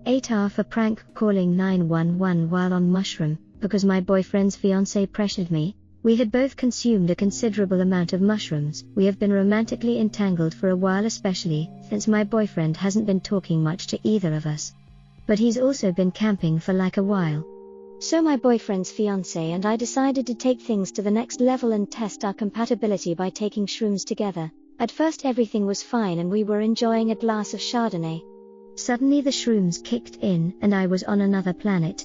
AITAH for prank calling 911 while on mushroom, because my boyfriend's fiance pressured me. We had both consumed a considerable amount of mushrooms. We have been romantically entangled for a while, especially since my boyfriend hasn't been talking much to either of us. But he's also been camping for like a while. So my boyfriend's fiance and I decided to take things to the next level and test our compatibility by taking shrooms together. At first everything was fine and we were enjoying a glass of Chardonnay. Suddenly the shrooms kicked in and I was on another planet.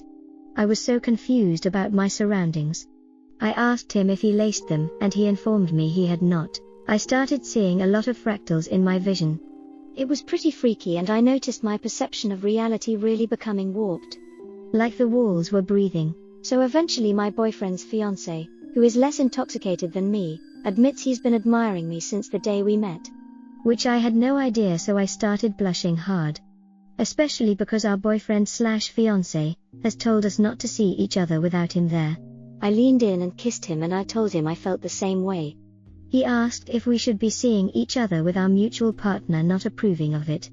I was so confused about my surroundings. I asked him if he laced them and he informed me he had not. I started seeing a lot of fractals in my vision. It was pretty freaky and I noticed my perception of reality really becoming warped. Like the walls were breathing. So eventually my boyfriend's fiance, who is less intoxicated than me, admits he's been admiring me since the day we met. Which I had no idea, so I started blushing hard. Especially because our boyfriend/fiance has told us not to see each other without him there. I leaned in and kissed him and I told him I felt the same way. He asked if we should be seeing each other with our mutual partner not approving of it.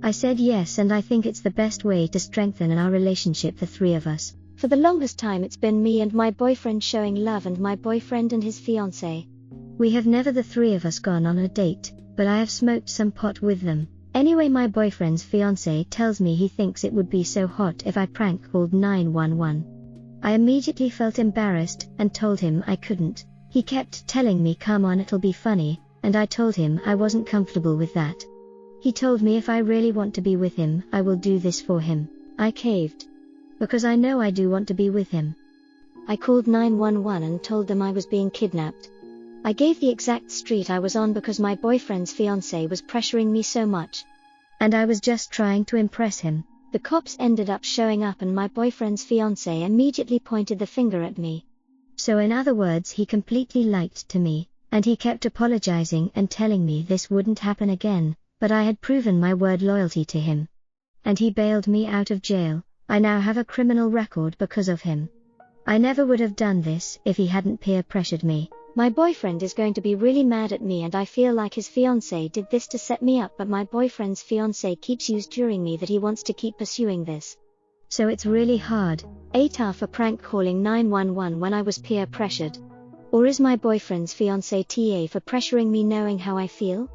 I said yes, and I think it's the best way to strengthen our relationship, the three of us. For the longest time it's been me and my boyfriend showing love and my boyfriend and his fiance. We have never the three of us gone on a date, but I have smoked some pot with them. Anyway, my boyfriend's fiance tells me he thinks it would be so hot if I prank called 911. I immediately felt embarrassed and told him I couldn't. He kept telling me come on, it'll be funny, and I told him I wasn't comfortable with that. He told me if I really want to be with him, I will do this for him. I caved. Because I know I do want to be with him. I called 911 and told them I was being kidnapped. I gave the exact street I was on because my boyfriend's fiance was pressuring me so much. And I was just trying to impress him. The cops ended up showing up and my boyfriend's fiance immediately pointed the finger at me. So in other words, he completely lied to me, and he kept apologizing and telling me this wouldn't happen again, but I had proven my word loyalty to him. And he bailed me out of jail. I now have a criminal record because of him. I never would have done this if he hadn't peer pressured me. My boyfriend is going to be really mad at me and I feel like his fiancé did this to set me up, but my boyfriend's fiancé keeps using me that he wants to keep pursuing this. So it's really hard. AITAH for prank calling 911 when I was peer pressured. Or is my boyfriend's fiancé TA for pressuring me knowing how I feel?